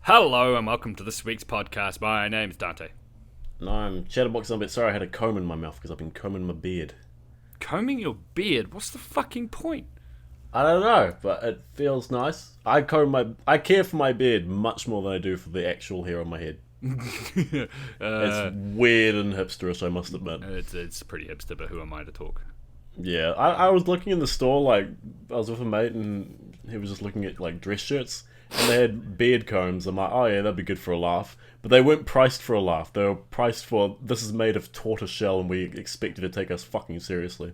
Hello and welcome to this week's podcast. My name's Dante. No, I'm Chatterbox. I'm a bit sorry I had a comb in my mouth because I've been combing my beard. Combing your beard? What's the fucking point? I don't know, but it feels nice. I care for my beard much more than I do for the actual hair on my head. It's weird and hipsterish, I must admit. It's pretty hipster, but who am I to talk? Yeah, I was looking in the store, like, I was with a mate and he was just looking at, like, dress shirts. And they had beard combs. I'm like, oh yeah, that'd be good for a laugh. But they weren't priced for a laugh. They were priced for, this is made of tortoise shell and we expect you to take us fucking seriously.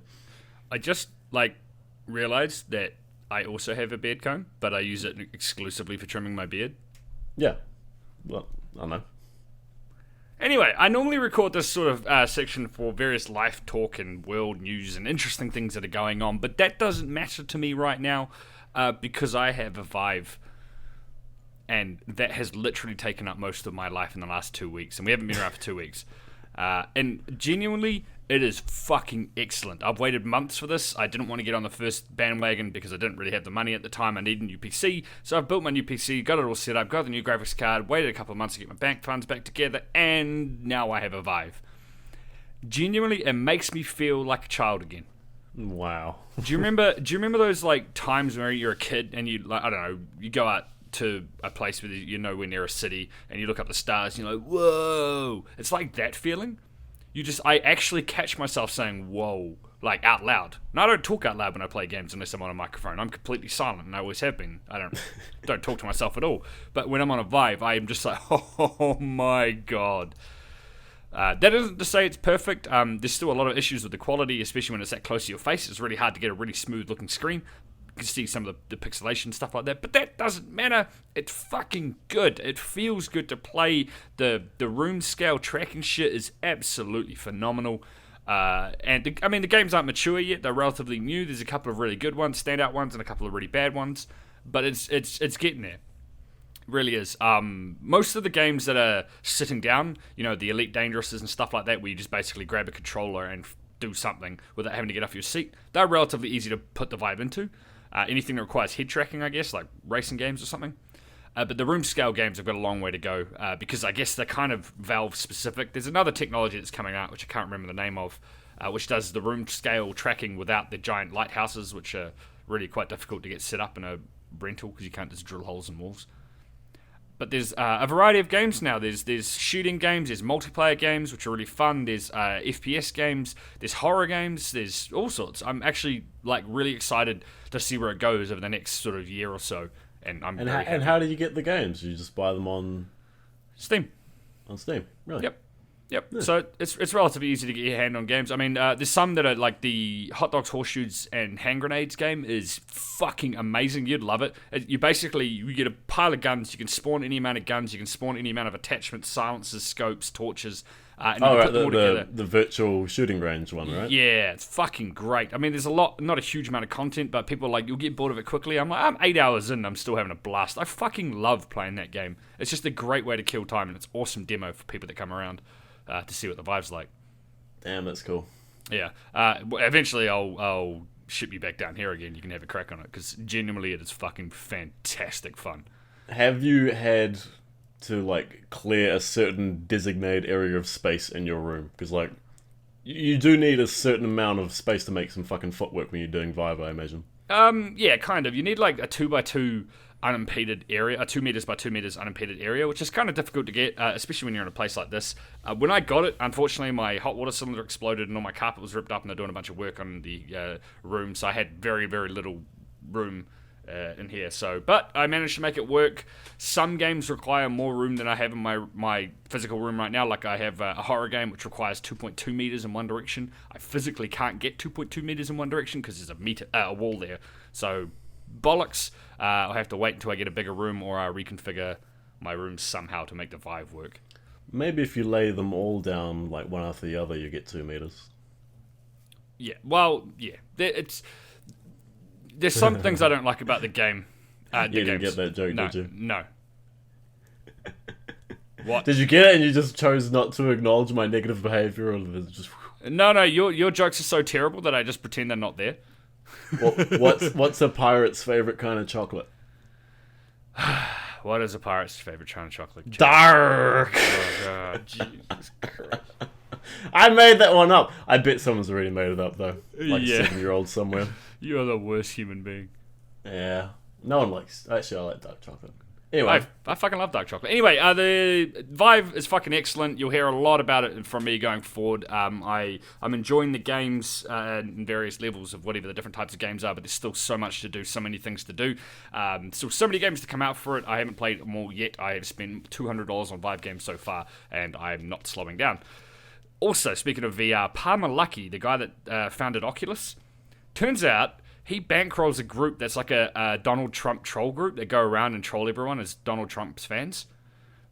I just, realised that I also have a beard comb, but I use it exclusively for trimming my beard. Yeah. Well, I don't know. Anyway, I normally record this sort of section for various life talk and world news and interesting things that are going on, but that doesn't matter to me right now because I have a Vive. And that has literally taken up most of my life in the last 2 weeks. And we haven't been around for 2 weeks. And genuinely, it is fucking excellent. I've waited months for this. I didn't want to get on the first bandwagon because I didn't really have the money at the time. I needed a new PC. So I've built my new PC, got it all set up, got the new graphics card, waited a couple of months to get my bank funds back together, and now I have a Vive. Genuinely, it makes me feel like a child again. Wow. Do you remember those times where you're a kid and you you go out to a place where you're nowhere near a city and you look up the stars and you're like, whoa. It's like that feeling. I actually catch myself saying whoa, out loud. And I don't talk out loud when I play games unless I'm on a microphone. I'm completely silent and I always have been. I don't talk to myself at all. But when I'm on a Vive, I am just like, oh my god. That isn't to say it's perfect. There's still a lot of issues with the quality, especially when it's that close to your face. It's really hard to get a really smooth looking screen. You can see some of the pixelation stuff like that, but that doesn't matter. It's fucking good. It feels good to play. The room scale tracking shit is absolutely phenomenal. The games aren't mature yet. They're relatively new. There's a couple of really good ones, standout ones, and a couple of really bad ones. But it's getting there. It really is. Most of the games that are sitting down, the Elite Dangerouses and stuff like that, where you just basically grab a controller and do something without having to get off your seat, they're relatively easy to put the Vive into. Anything that requires head tracking, I guess, like racing games or something. But the room scale games have got a long way to go because I guess they're kind of Valve specific. There's another technology that's coming out, which I can't remember the name of, which does the room scale tracking without the giant lighthouses, which are really quite difficult to get set up in a rental because you can't just drill holes in walls. But there's a variety of games now. There's shooting games, there's multiplayer games, which are really fun. There's FPS games, there's horror games, there's all sorts. I'm actually really excited to see where it goes over the next sort of year or so. And how did you get the games? You just buy them on Steam. On Steam, really? Yep. Yeah. So it's relatively easy to get your hand on games. I mean, there's some that are like the hot dogs, horseshoes, and hand grenades game is fucking amazing. You'd love it. You get a pile of guns. You can spawn any amount of guns. You can spawn any amount of attachments, silencers, scopes, torches. And you can put them all together. The virtual shooting range one, right? Yeah, it's fucking great. I mean, there's not a huge amount of content, but people you'll get bored of it quickly. I'm 8 hours in and I'm still having a blast. I fucking love playing that game. It's just a great way to kill time, and it's awesome demo for people that come around. To see what the Vive's like. Damn, that's cool. Yeah. Eventually, I'll ship you back down here again. You can have a crack on it because genuinely, it is fucking fantastic fun. Have you had to clear a certain designated area of space in your room? Because you do need a certain amount of space to make some fucking footwork when you're doing Vive, I imagine. Yeah, kind of. You need a 2x2 unimpeded area, a 2 meters by 2 meters unimpeded area, which is kind of difficult to get, especially when you're in a place like this. When I got it, unfortunately, my hot water cylinder exploded and all my carpet was ripped up, and they're doing a bunch of work on the room, so I had very, very little room in here. But I managed to make it work. Some games require more room than I have in my physical room right now. Like I have a horror game which requires 2.2 meters in one direction. I physically can't get 2.2 meters in one direction because there's a wall there. So bollocks. I'll have to wait until I get a bigger room, or I reconfigure my room somehow to make the Vive work. Maybe if you lay them all down one after the other, you get 2 meters. Yeah, well, yeah. There's some things I don't like about the game. You didn't get that joke, did you? No. What? Did you get it and you just chose not to acknowledge my negative behavior, or was it just... No, your jokes are so terrible that I just pretend they're not there. What's a pirate's favorite kind of chocolate? What is a pirate's favorite China chocolate? Dark. Oh god, Jesus Christ. I made that one up. I bet someone's already made it up though. Like Yeah. a 7-year-old somewhere. You are the worst human being. Yeah. No one likes. Actually, I like dark chocolate. Anyway. I fucking love dark chocolate. Anyway, the Vive is fucking excellent. You'll hear a lot about it from me going forward. I'm enjoying the games in various levels of whatever the different types of games are, but there's still so much to do, so many things to do. Still so many games to come out for it. I haven't played them all yet. I have spent $200 on Vive games so far, and I'm not slowing down. Also, speaking of VR, Palmer Luckey, the guy that founded Oculus, turns out he bankrolls a group that's like a Donald Trump troll group that go around and troll everyone as Donald Trump's fans.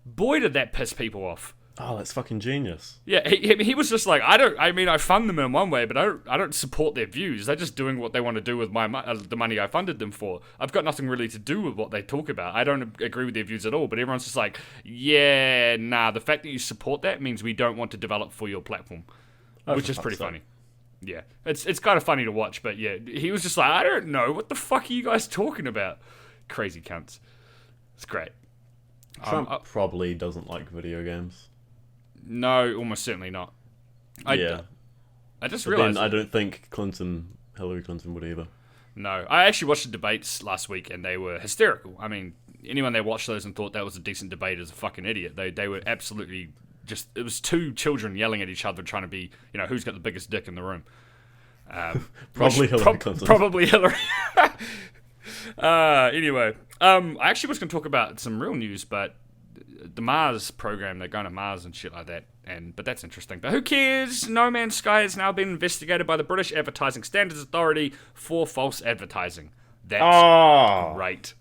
Boy, did that piss people off. Oh, that's fucking genius. Yeah, he was just like, I fund them in one way, but I don't support their views. They're just doing what they want to do with the money I funded them for. I've got nothing really to do with what they talk about. I don't agree with their views at all, but everyone's just like, yeah, nah, the fact that you support that means we don't want to develop for your platform, which is pretty funny. Yeah, it's kind of funny to watch, but yeah, he was just like, I don't know, what the fuck are you guys talking about? Crazy cunts. It's great. Trump probably doesn't like video games. No, almost certainly not. I just But realized. then I don't think Hillary Clinton would either. No, I actually watched the debates last week, and they were hysterical. I mean, anyone that watched those and thought that was a decent debate is a fucking idiot. They were absolutely just. It was two children yelling at each other, trying to be, who's got the biggest dick in the room. Probably Hillary Clinton. Probably Hillary. Anyway, I actually was going to talk about some real news, but the Mars program, they're going to Mars and shit like that. But that's interesting. But who cares? No Man's Sky has now been investigated by the British Advertising Standards Authority for false advertising. That's great.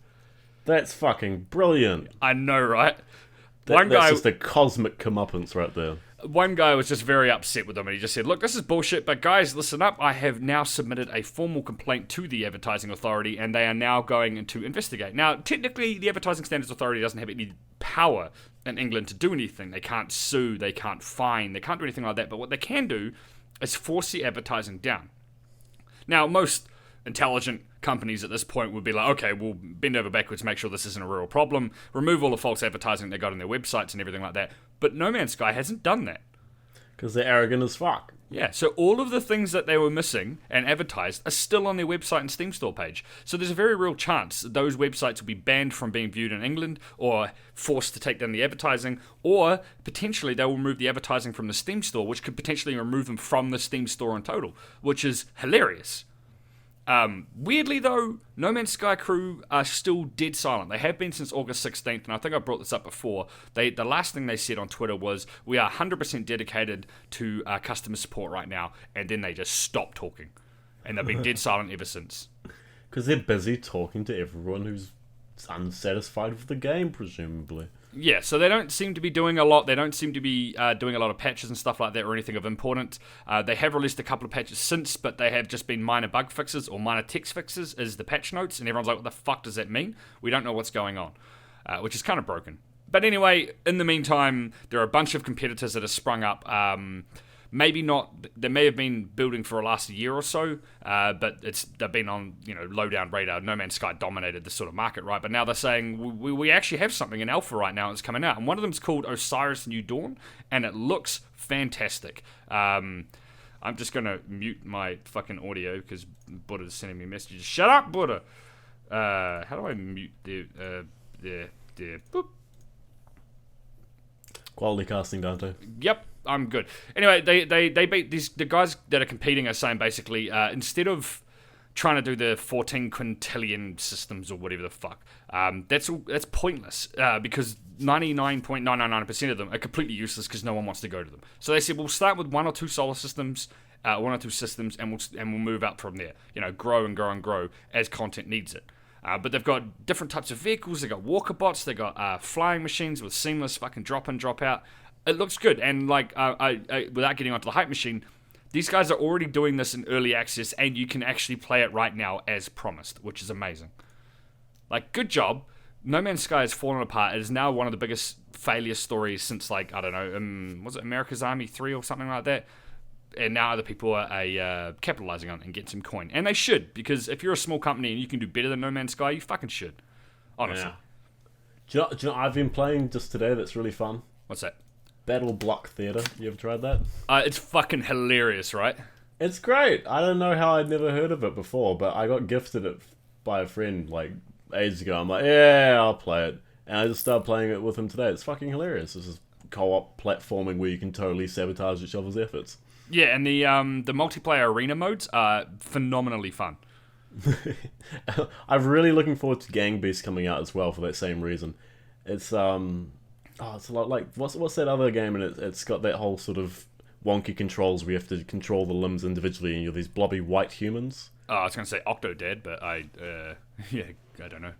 That's fucking brilliant. I know, right? That's just a cosmic comeuppance right there. One guy was just very upset with them, and he just said, look, this is bullshit, but guys, listen up. I have now submitted a formal complaint to the Advertising Authority, and they are now going to investigate. Now, technically, the Advertising Standards Authority doesn't have any power in England to do anything. They can't sue, they can't fine, they can't do anything like that, but what they can do is force the advertising down. Now, most intelligent companies at this point would be like, okay, we'll bend over backwards, make sure this isn't a real problem, remove all the false advertising they got on their websites and everything like that. But No Man's Sky hasn't done that. Because they're arrogant as fuck. Yeah, so all of the things that they were missing and advertised are still on their website and Steam store page. So there's a very real chance that those websites will be banned from being viewed in England, or forced to take down the advertising, or potentially they will remove the advertising from the Steam store, which could potentially remove them from the Steam store in total, which is hilarious. Weirdly though, No Man's Sky crew are still dead silent. They have been since August 16th, and I think I brought this up before. The last thing they said on Twitter was, we are 100% dedicated to customer support right now, and then they just stopped talking. And they've been dead silent ever since. Because they're busy talking to everyone who's unsatisfied with the game, presumably. Yeah, so they don't seem to be doing a lot. They don't seem to be doing a lot of patches and stuff like that or anything of importance. They have released a couple of patches since, but they have just been minor bug fixes or minor text fixes as the patch notes, and everyone's like, what the fuck does that mean? We don't know what's going on, which is kind of broken. But anyway, in the meantime, there are a bunch of competitors that have sprung up. Maybe not. They may have been building for the last year or so, but they've been on low down radar. No Man's Sky dominated this sort of market, right? But now they're saying we actually have something in alpha right now. It's coming out, and one of them is called Osiris New Dawn, and it looks fantastic. I'm just gonna mute my fucking audio because Buddha's sending me messages. Shut up, Buddha. How do I mute the boop? Quality casting, Dante. Yep. I'm good. Anyway, they beat the guys that are competing are saying basically instead of trying to do the 14 quintillion systems or whatever the fuck, that's pointless because 99.999% of them are completely useless because no one wants to go to them. So they said we'll start with one or two solar systems, and we'll move up from there. Grow and grow and grow as content needs it. But they've got different types of vehicles. They've got walker bots. They've got flying machines with seamless fucking drop in, drop out. It looks good, and without getting onto the hype machine, these guys are already doing this in early access, and you can actually play it right now as promised, which is amazing. Good job. No Man's Sky has fallen apart. It is now one of the biggest failure stories since, was it America's Army 3 or something like that? And now other people are capitalizing on it and getting some coin. And they should, because if you're a small company and you can do better than No Man's Sky, you fucking should. Honestly. Yeah. Do you know I've been playing just today that's really fun? What's that? Battle Block Theater. You ever tried that? It's fucking hilarious, right? It's great. I don't know how I'd never heard of it before, but I got gifted it by a friend like ages ago. I'm like, yeah, I'll play it. And I just started playing it with him today. It's fucking hilarious. This is co-op platforming where you can totally sabotage each other's efforts. Yeah, and the multiplayer arena modes are phenomenally fun. I'm really looking forward to Gang Beasts coming out as well for that same reason. It's it's a lot like what's that other game, and it's got that whole sort of wonky controls where you have to control the limbs individually, and you're these blobby white humans. Oh, I was going to say Octodad, but I don't know.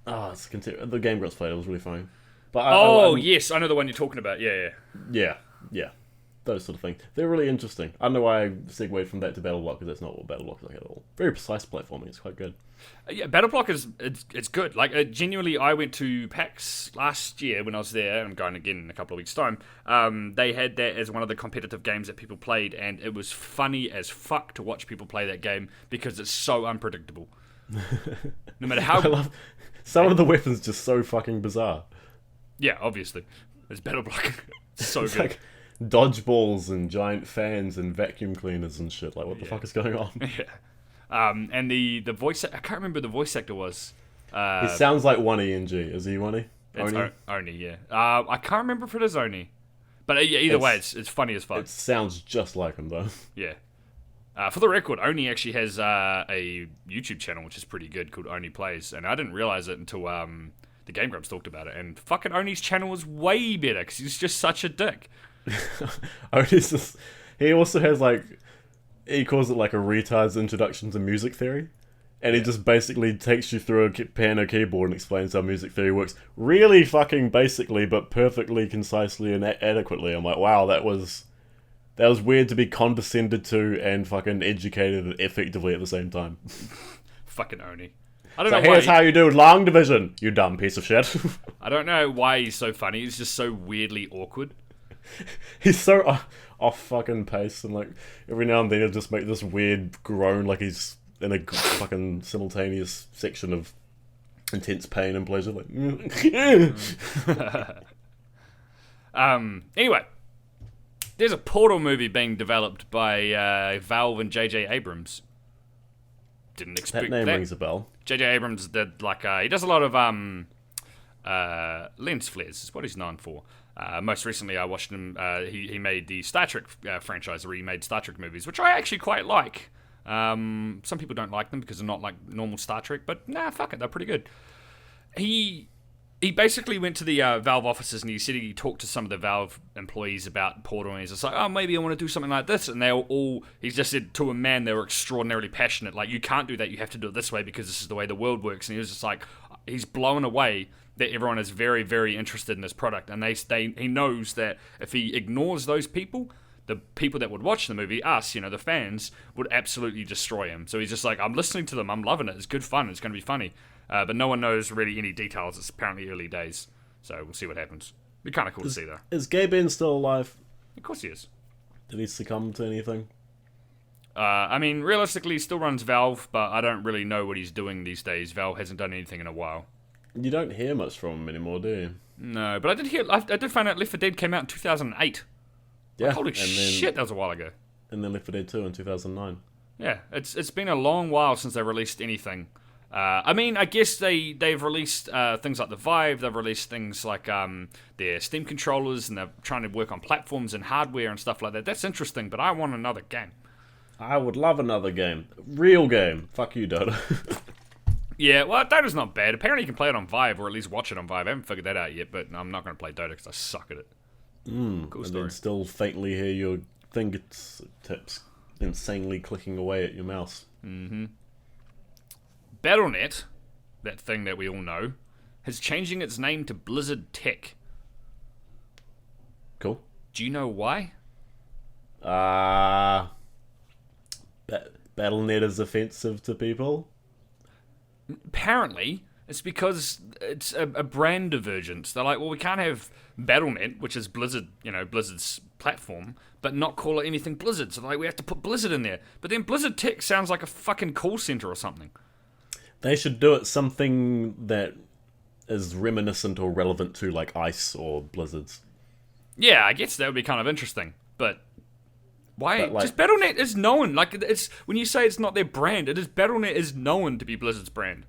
The Game Grumps played it was really funny. But yes, I know the one you're talking about. yeah, those sort of things. They're really interesting. I don't know why I segued from that to Battle Block, because that's not what Battle Block is like at all. Very precise platforming. It's quite good. Yeah, Battle Block it's good. Like, genuinely, I went to PAX last year when I was there, and I'm going again in a couple of weeks' time. They had that as one of the competitive games that people played, and it was funny as fuck to watch people play that game because it's so unpredictable. No matter how... Some of the weapons just so fucking bizarre. Yeah, obviously. It's Battle Block. It's so good. Like dodgeballs and giant fans and vacuum cleaners and shit. Like, what the fuck is going on? Yeah. And the voice... I can't remember who the voice actor was. He sounds like One ENG. Is he One? It's Oni, yeah. I can't remember if it is Oni. But either way, it's funny as fuck. It sounds just like him, though. Yeah. For the record, Oni actually has a YouTube channel, which is pretty good, called Oni Plays. And I didn't realize it until the Game Grumps talked about it. And fucking Oni's channel is way better, because he's just such a dick. He also has, like... He calls it, like, a retard's introduction to music theory. And he just basically takes you through a piano keyboard and explains how music theory works. Really fucking basically, but perfectly, concisely, and adequately. I'm like, wow, that was weird to be condescended to and fucking educated effectively at the same time. Fucking Oni. I don't know why. Here's how you do long division, you dumb piece of shit. I don't know why he's so funny. He's just so weirdly awkward. He's so off fucking pace, and like every now and then he'll just make this weird groan like he's in a fucking simultaneous section of intense pain and pleasure. Like, anyway, there's a Portal movie being developed by Valve and J.J. Abrams. Didn't expect that. That name rings a bell. J.J. Abrams did he does a lot of lens flares. Is what he's known for. Most recently, I watched him. He made the Star Trek franchise, where he made Star Trek movies, which I actually quite like. Some people don't like them because they're not like normal Star Trek, but nah, fuck it, they're pretty good. He basically went to the Valve offices, and he said he talked to some of the Valve employees about Portal, and he's just like, oh, maybe I want to do something like this, and they all, he just said to a man, they were extraordinarily passionate, like, you can't do that, you have to do it this way, because this is the way the world works, and he was just like, he's blown away that everyone is very, very interested in this product, and he knows that if he ignores those people, the people that would watch the movie, us, the fans, would absolutely destroy him. So he's just like, I'm listening to them, I'm loving it, it's good fun, it's going to be funny. But no one knows really any details, it's apparently early days. So we'll see what happens. Be kind of cool to see, though. Is Gay Ben still alive? Of course he is. Did he succumb to anything? I mean, realistically, he still runs Valve, but I don't really know what he's doing these days. Valve hasn't done anything in a while. You don't hear much from him anymore, do you? No, but I did find out Left 4 Dead came out in 2008. Yeah. Like, holy shit, that was a while ago. And then Left 4 Dead 2 in 2009. Yeah, it's been a long while since they released anything. I mean, I guess they've released things like the Vive, they've released things like their Steam controllers, and they're trying to work on platforms and hardware and stuff like that. That's interesting, but I want another game. I would love another game. Real game. Fuck you, Dota. Yeah, well, Dota's not bad. Apparently you can play it on Vive, or at least watch it on Vive. I haven't figured that out yet, but I'm not going to play Dota because I suck at it. Cool story. And then still faintly hear your fingertips insanely clicking away at your mouse. Mm-hmm. Battle.net, that thing that we all know, is changing its name to Blizzard Tech. Cool. Do you know why? Battle.net is offensive to people? Apparently, it's because it's a brand divergence. They're like, well, we can't have Battle.net, which is Blizzard, Blizzard's platform, but not call it anything Blizzard. So they're like, we have to put Blizzard in there. But then Blizzard Tech sounds like a fucking call center or something. They should do it something that is reminiscent or relevant to like ice or blizzards. Yeah, I guess that would be kind of interesting, but why? But, like, just Battle.net is known. Like, it's when you say it's not their brand, it is Battle.net is known to be Blizzard's brand.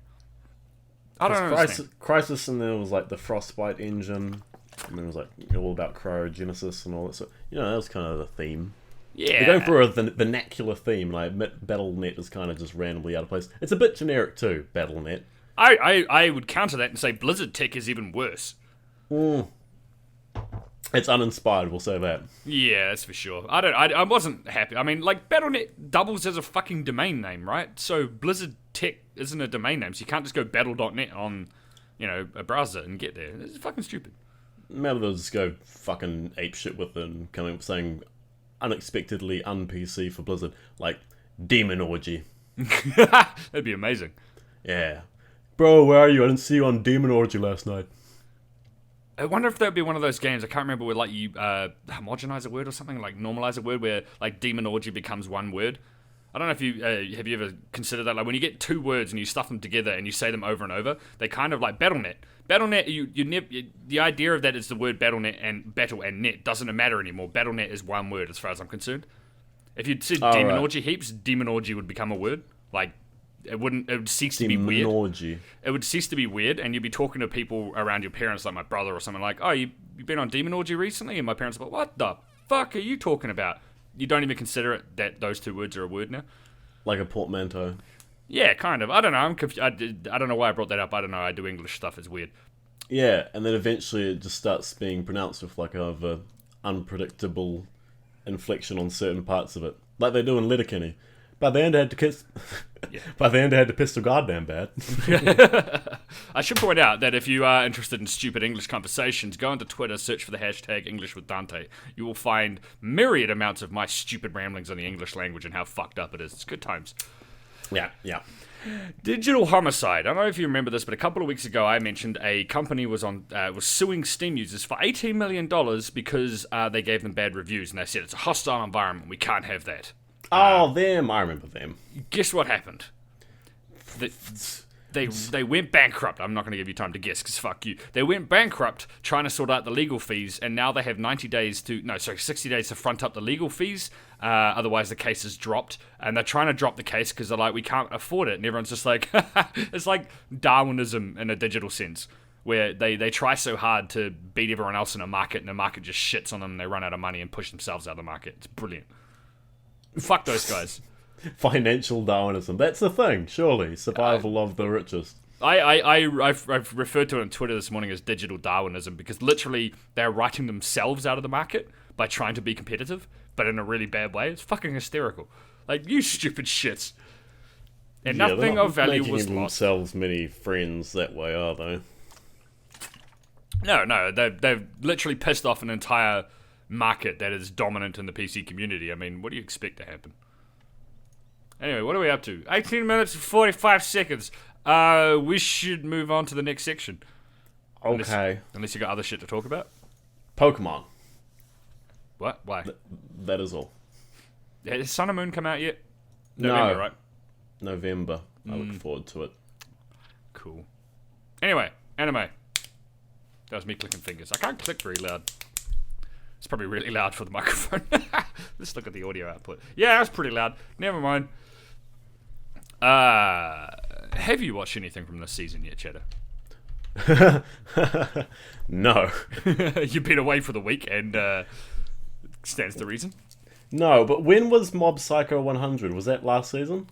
I don't understand. Crisis, and then it was like the Frostbite engine, and then it was like all about cryogenesis and all that. So that was kind of the theme. Yeah, They're going for a vernacular theme. Like Battle.net is kind of just randomly out of place. It's a bit generic too. Battle.net. I would counter that and say Blizzard tech is even worse. It's uninspired. We'll say that. Yeah, that's for sure. I wasn't happy. I mean, like, Battle.net doubles as a fucking domain name, right? So Blizzard tech isn't a domain name, so you can't just go battle.net on, a browser and get there. It's fucking stupid. Maybe they'll just go fucking apeshit with it and coming up saying unexpectedly un-PC for Blizzard, like Demon Orgy. That'd be amazing. Yeah. Bro, where are you? I didn't see you on Demon Orgy last night. I wonder if that would be one of those games, I can't remember, where like you homogenize a word or something, like normalize a word, where like Demon Orgy becomes one word. I don't know if you have you ever considered that, like when you get two words and you stuff them together and you say them over and over, they kind of like Battle.net. Battle.net, the idea of that is the word Battle.net and battle and net doesn't matter anymore. Battle.net is one word as far as I'm concerned. If you'd said Demon Orgy heaps, Demon Orgy would become a word. Like, it would cease to be weird. Orgy. It would cease to be weird, and you'd be talking to people around your parents, like my brother or something, like, oh, you've been on Demon Orgy recently? And my parents are like, what the fuck are you talking about? You don't even consider it that those two words are a word now? Like a portmanteau. Yeah, kind of. I don't know. I'm I don't know why I brought that up. I don't know. I do English stuff. It's weird. Yeah, and then eventually it just starts being pronounced with like a unpredictable inflection on certain parts of it, like they do in Letterkenny. By the end, I had to kiss. Yeah. By the end, I had to piss so goddamn bad. I should point out that if you are interested in stupid English conversations, go onto Twitter, search for the hashtag English with Dante. You will find myriad amounts of my stupid ramblings on the English language and how fucked up it is. It's good times. Yeah. Digital homicide. I don't know if you remember this, but a couple of weeks ago I mentioned a company was suing Steam users for $18 million because they gave them bad reviews, and they said it's a hostile environment. We can't have that. Them. I remember them. Guess what happened? They went bankrupt. I'm not going to give you time to guess, because fuck you. They went bankrupt trying to sort out the legal fees, and now they have 60 days to front up the legal fees. Otherwise, the case is dropped. And they're trying to drop the case because they're like, we can't afford it. And everyone's just like, it's like Darwinism in a digital sense, where they try so hard to beat everyone else in a market, and the market just shits on them, and they run out of money and push themselves out of the market. It's brilliant. Fuck those guys. Financial Darwinism. That's the thing, surely. Survival of the richest. I've referred to it on Twitter this morning as digital Darwinism, because literally they're writing themselves out of the market by trying to be competitive, but in a really bad way. It's fucking hysterical. Like, you stupid shits. And nothing of value was lost. Themselves many friends that way, are they? No, they've literally pissed off an entire market that is dominant in the PC community. I mean, what do you expect to happen? Anyway, what are we up to? 18 minutes and 45 seconds. We should move on to the next section. Okay. Unless you got other shit to talk about. Pokemon. What? Why? That is all. Has Sun and Moon come out yet? November, no. Right? November. I look forward to it. Cool. Anyway, anime. That was me clicking fingers. I can't click very loud. It's probably really loud for the microphone. Let's look at the audio output. Yeah, that's pretty loud. Never mind. Have you watched anything from this season yet, Cheddar? No. You've been away for the week, and stands to reason. No, but when was Mob Psycho 100? Was that last season?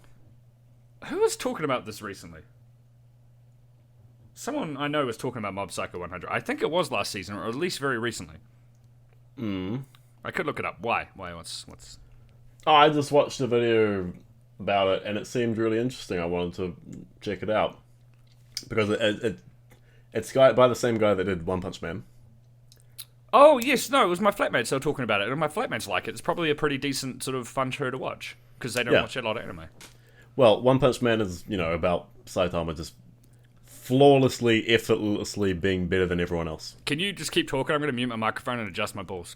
Who was talking about this recently? Someone I know was talking about Mob Psycho 100. I think it was last season, or at least very recently. I could look it up. Why? What's... Oh, I just watched a video about it, and it seemed really interesting. I wanted to check it out. Because it's by the same guy that did One Punch Man. Oh, yes. No, it was my flatmates that were talking about it, and my flatmates like it. It's probably a pretty decent sort of fun show to watch, because they don't watch a lot of anime. Well, One Punch Man is, about Saitama just flawlessly, effortlessly being better than everyone else. Can you just keep talking? I'm going to mute my microphone and adjust my balls.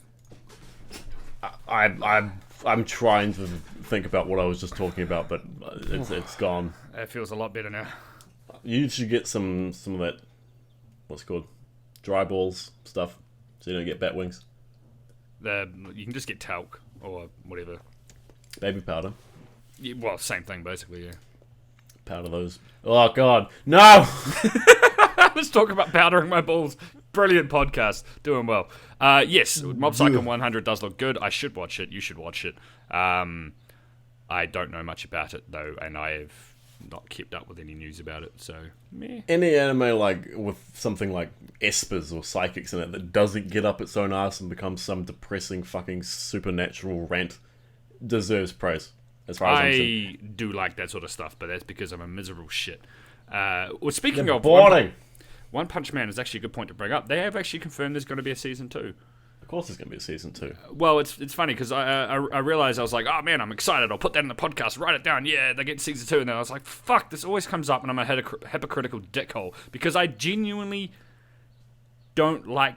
I'm trying to think about what I was just talking about, but it's gone. It feels a lot better now. You should get some of that what's it called, dry balls stuff, so you don't get bat wings. You can just get talc or whatever. Baby powder. Yeah, well, same thing basically. Yeah. Powder those. Oh god, no! Let's talk about powdering my balls. Brilliant podcast, doing well. Yes, Mob Psycho 100 does look good. I should watch it. You should watch it. I don't know much about it though, and I have not kept up with any news about it. So, meh. Any anime like with something like espers or psychics in it that doesn't get up its own ass and becomes some depressing fucking supernatural rant deserves praise. As far as I'm concerned. I do like that sort of stuff, but that's because I'm a miserable shit. Well, speaking of boring. One Punch Man is actually a good point to bring up. They have actually confirmed there's going to be a season 2. Of course there's going to be a season 2. Well, it's funny because I realized I was like, oh man, I'm excited. I'll put that in the podcast, write it down. Yeah, they get season 2. And then I was like, fuck, this always comes up and I'm a hypocritical dickhole because I genuinely don't like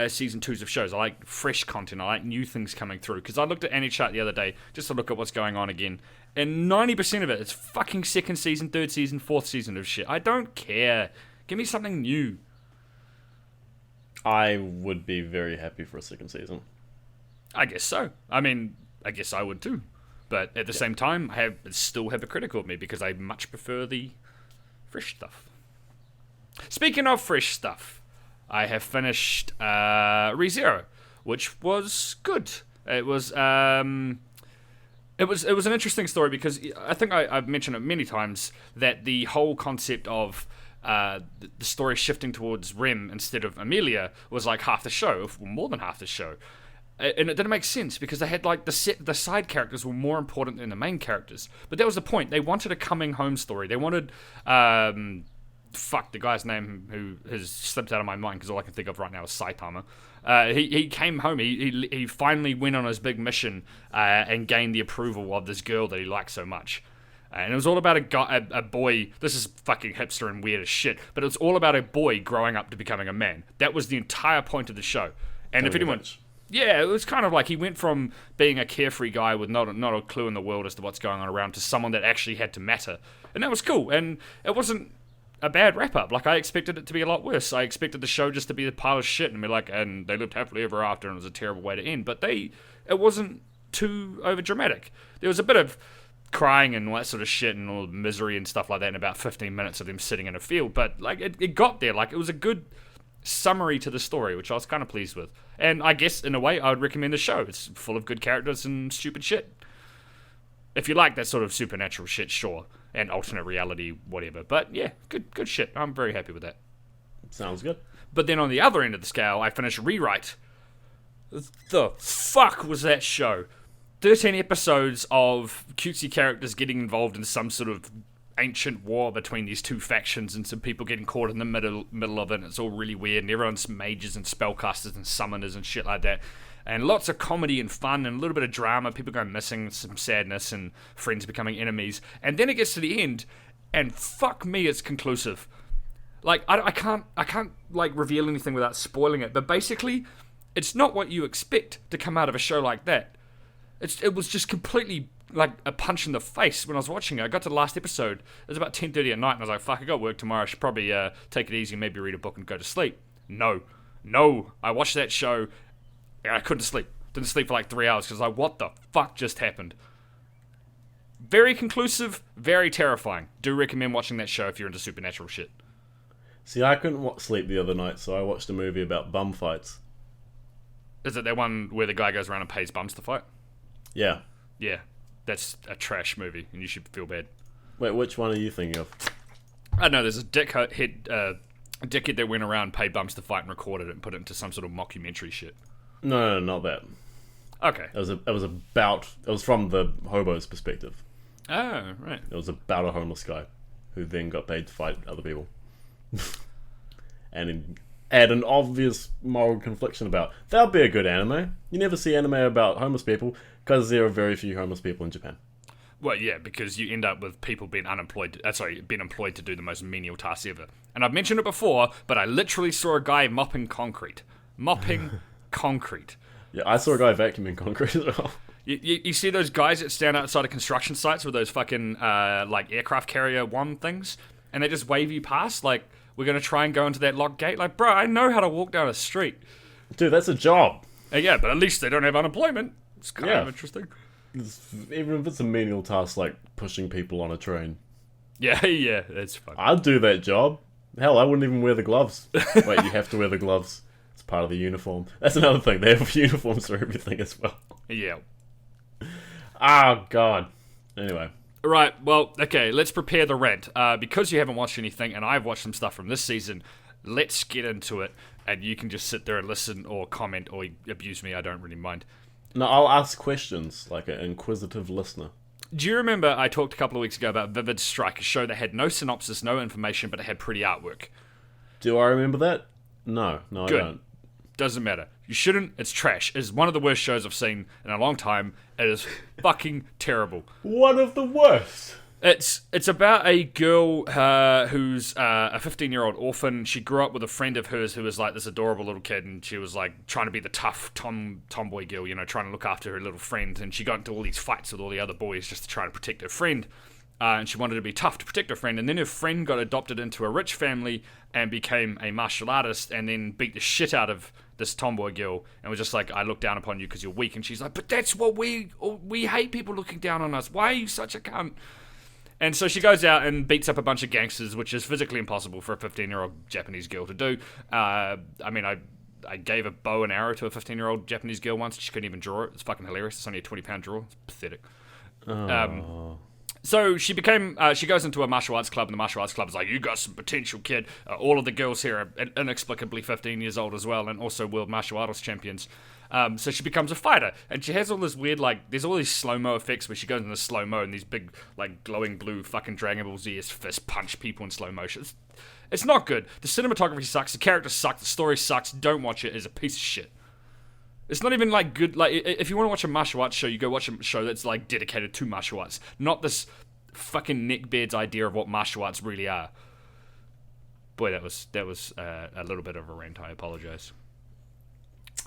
season 2s of shows. I like fresh content. I like new things coming through. Because I looked at AnyChart the other day just to look at what's going on again. And 90% of it is fucking second season, third season, fourth season of shit. I don't care. Give me something new. I would be very happy for a second season. I guess so. I mean, I guess I would too. But at the same time, it's still hypocritical of me because I much prefer the fresh stuff. Speaking of fresh stuff, I have finished ReZero, which was good. It was an interesting story because I think I've mentioned it many times that the whole concept of the story shifting towards Rem instead of Amelia was like half the show, or more than half the show. And it didn't make sense because they had like the side characters were more important than the main characters. But that was the point. They wanted a coming home story. They wanted fuck the guy's name who has slipped out of my mind because all I can think of right now is Saitama. He came home. He finally went on his big mission and gained the approval of this girl that he liked so much. And it was all about a boy. This is fucking hipster and weird as shit. But it was all about a boy growing up to becoming a man. That was the entire point of the show. And if anyone, yeah, it was kind of like he went from being a carefree guy with not a clue in the world as to what's going on around to someone that actually had to matter. And that was cool. And it wasn't a bad wrap up. Like I expected it to be a lot worse. I expected the show just to be a pile of shit and be like, and they lived happily ever after, and it was a terrible way to end. But it wasn't too over dramatic. There was a bit of crying and all that sort of shit and all the misery and stuff like that in about 15 minutes of them sitting in a field, but like it got there. Like it was a good summary to the story, which I was kind of pleased with. And I guess in a way I would recommend the show. It's full of good characters and stupid shit. If you like that sort of supernatural shit, sure, and alternate reality, whatever. But yeah, good shit. I'm very happy with that. Sounds good. But then on the other end of the scale, I finished Rewrite. The fuck was that show? 13 episodes of cutesy characters getting involved in some sort of ancient war between these two factions and some people getting caught in the middle of it, and it's all really weird, and everyone's mages and spellcasters and summoners and shit like that. And lots of comedy and fun and a little bit of drama, people going missing, some sadness, and friends becoming enemies. And then it gets to the end, and fuck me, it's conclusive. Like, I can't like reveal anything without spoiling it, but basically, it's not what you expect to come out of a show like that. It was just completely like a punch in the face when I was watching it. I got to the last episode. It was about 10:30 at night, and I was like, fuck, I got work tomorrow. I should probably take it easy, maybe read a book and go to sleep. No. I watched that show, and I couldn't sleep. Didn't sleep for like 3 hours, because I was like, what the fuck just happened? Very conclusive, very terrifying. Do recommend watching that show if you're into supernatural shit. See, I couldn't sleep the other night, so I watched a movie about bum fights. Is it that one where the guy goes around and pays bums to fight? Yeah. Yeah, that's a trash movie, and you should feel bad. Wait, which one are you thinking of? I don't know, there's a dickhead that went around, paid bums to fight, and recorded it and put it into some sort of mockumentary shit. No, not that. Okay. It was from the hobo's perspective. Oh, right. It was about a homeless guy who then got paid to fight other people. And add an obvious moral confliction about, that would be a good anime. You never see anime about homeless people, because there are very few homeless people in Japan. Well, yeah, because you end up with people being being employed to do the most menial tasks ever. And I've mentioned it before, but I literally saw a guy mopping concrete. Concrete. Yeah, I saw a guy vacuuming concrete as well. You see those guys that stand outside of construction sites with those fucking like aircraft carrier wand things, and they just wave you past? Like, we're going to try and go into that locked gate. Like, bro, I know how to walk down a street. Dude, that's a job. Yeah, but at least they don't have unemployment. It's kind of interesting. Even if it's a menial task like pushing people on a train. Yeah, yeah, it's fun. I'd do that job. Hell, I wouldn't even wear the gloves. Wait, you have to wear the gloves. It's part of the uniform. That's another thing. They have uniforms for everything as well. Yeah. Oh, God. Anyway. Right, well, okay, let's prepare the rant. Because you haven't watched anything, and I've watched some stuff from this season, let's get into it, and you can just sit there and listen or comment or abuse me, I don't really mind. No, I'll ask questions, like an inquisitive listener. Do you remember I talked a couple of weeks ago about Vivid Strike, a show that had no synopsis, no information, but it had pretty artwork? Do I remember that? No, I Good. don't. Doesn't matter. You shouldn't. It's trash. It's one of the worst shows I've seen in a long time. It is fucking terrible. One of the worst. It's about a girl who's a 15-year-old orphan. She grew up with a friend of hers who was like this adorable little kid, and she was like trying to be the tough tomboy girl, you know, trying to look after her little friend. And she got into all these fights with all the other boys just to try to protect her friend. And she wanted to be tough to protect her friend. And then her friend got adopted into a rich family and became a martial artist, and then beat the shit out of this tomboy girl, and was just like, I look down upon you because you're weak. And she's like, but that's what we hate, people looking down on us. Why are you such a cunt? And so she goes out and beats up a bunch of gangsters, which is physically impossible for a 15-year-old Japanese girl to do. I mean, I gave a bow and arrow to a 15-year-old Japanese girl once. She couldn't even draw it. It's fucking hilarious. It's only a 20-pound draw. It's pathetic. So she goes into a martial arts club, and the martial arts club is like, you got some potential, kid. All of the girls here are inexplicably 15 years old as well, and also world martial arts champions. So she becomes a fighter, and she has all this weird, like, there's all these slow-mo effects where she goes into slow-mo, and these big, like, glowing blue fucking Dragon Ball Z-esque fist punch people in slow motion. It's not good. The cinematography sucks, the characters suck, the story sucks. Don't watch it. It's a piece of shit. It's not even, like, good. Like, if you want to watch a martial arts show, you go watch a show that's, like, dedicated to martial arts. Not this fucking neckbeard's idea of what martial arts really are. Boy, that was a little bit of a rant. I apologize.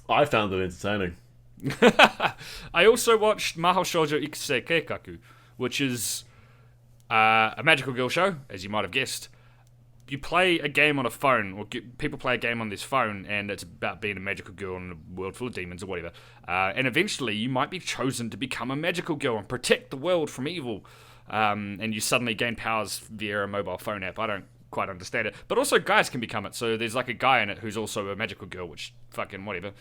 I found it entertaining. I also watched Mahou Shoujo Ikuse Keikaku, which is a magical girl show, as you might have guessed. You play a game on a phone, or people play a game on this phone, and it's about being a magical girl in a world full of demons or whatever. And eventually, you might be chosen to become a magical girl and protect the world from evil. And you suddenly gain powers via a mobile phone app. I don't quite understand it. But also, guys can become it. So there's like a guy in it who's also a magical girl, which fucking whatever.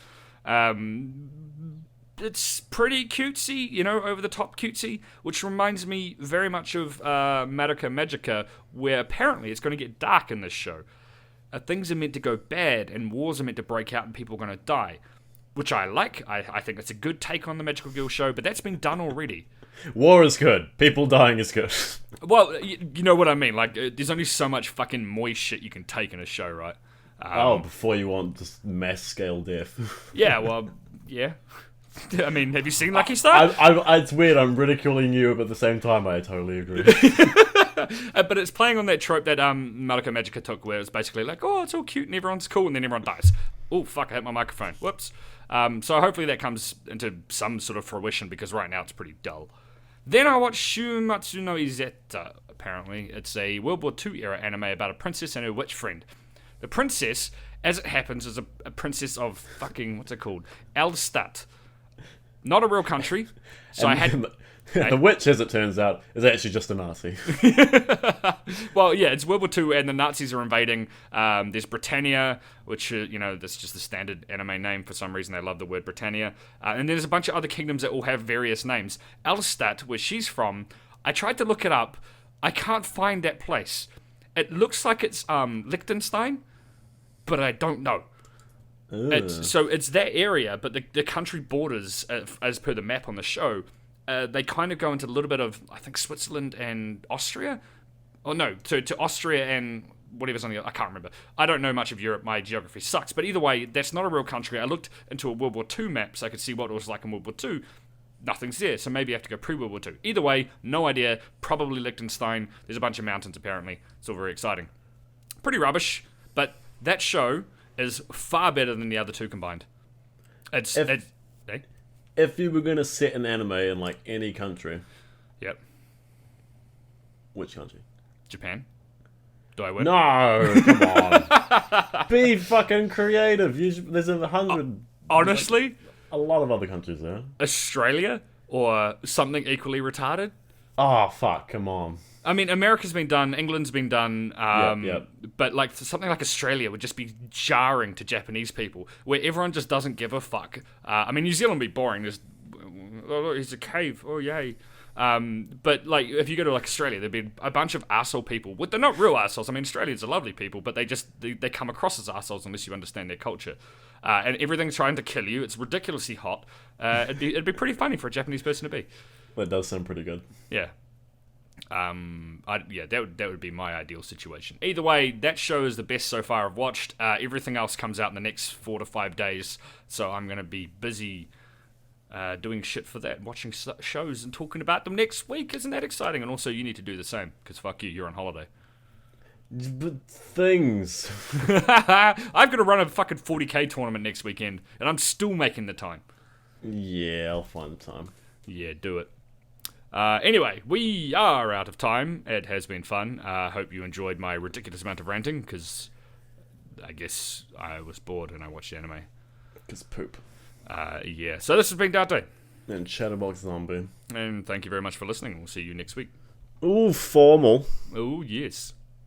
It's pretty cutesy, you know, over-the-top cutesy, which reminds me very much of Madoka Magica, where apparently it's going to get dark in this show. Things are meant to go bad, and wars are meant to break out, and people are going to die, which I like. I think that's a good take on the Magical Girl show, but that's been done already. War is good. People dying is good. Well, you know what I mean. Like, there's only so much fucking moist shit you can take in a show, right? Before you want just mass-scale death. Yeah, well, yeah. I mean, have you seen Lucky Star? It's weird, I'm ridiculing you, but at the same time, I totally agree. But it's playing on that trope that Madoka Magica took, where it's basically like, oh, it's all cute and everyone's cool, and then everyone dies. Oh, fuck, I hit my microphone. Whoops. So hopefully that comes into some sort of fruition, because right now it's pretty dull. Then I watched Shumatsu no Izetta, apparently. It's a World War II era anime about a princess and her witch friend. The princess, as it happens, is a princess of fucking, what's it called? Elstadt. Not a real country. So I had... The witch, as it turns out, is actually just a Nazi. Well, yeah, it's World War II, and the Nazis are invading. There's Britannia, which, that's just the standard anime name. For some reason, they love the word Britannia. And there's a bunch of other kingdoms that all have various names. Elstadt, where she's from, I tried to look it up. I can't find that place. It looks like it's Liechtenstein, but I don't know. It's that area, but the country borders, as per the map on the show, they kind of go into a little bit of, I think, Switzerland and Austria. Oh, no, to Austria and whatever's on the... I can't remember. I don't know much of Europe. My geography sucks. But either way, that's not a real country. I looked into a World War II map so I could see what it was like in World War II. Nothing's there, so maybe I have to go pre-World War II. Either way, no idea. Probably Liechtenstein. There's a bunch of mountains, apparently. It's all very exciting. Pretty rubbish, but that show is far better than the other two combined. If you were going to set an anime in, like, any country... Yep. Which country? Japan. Do I win? No, come on. Be fucking creative. There's 100. Honestly, A lot of other countries there. Australia or something equally retarded. Oh, fuck, come on. I mean, America's been done, England's been done, Yep. but like something like Australia would just be jarring to Japanese people, where everyone just doesn't give a fuck. I mean, New Zealand would be boring. There's, oh look, it's a cave. Oh yay. But like, if you go to like Australia, there'd be a bunch of asshole people. Well, they're not real assholes. I mean, Australians are lovely people, but they come across as assholes unless you understand their culture. And everything's trying to kill you. It's ridiculously hot. It'd be pretty funny for a Japanese person to be. That does sound pretty good. Yeah. That would be my ideal situation. Either way, that show is the best so far I've watched. Everything else comes out in the next 4 to 5 days, so I'm gonna be busy doing shit for that, watching shows and talking about them next week. Isn't that exciting? And also, you need to do the same because fuck you, you're on holiday. But things. I've got to run a fucking 40k tournament next weekend, and I'm still making the time. Yeah, I'll find the time. Yeah, do it. Anyway, we are out of time. It has been fun. I hope you enjoyed my ridiculous amount of ranting, because I guess I was bored and I watched anime. Because poop. Yeah, so this has been Dante. And Chatterbox Zombie. And thank you very much for listening. We'll see you next week. Ooh, formal. Oh, yes.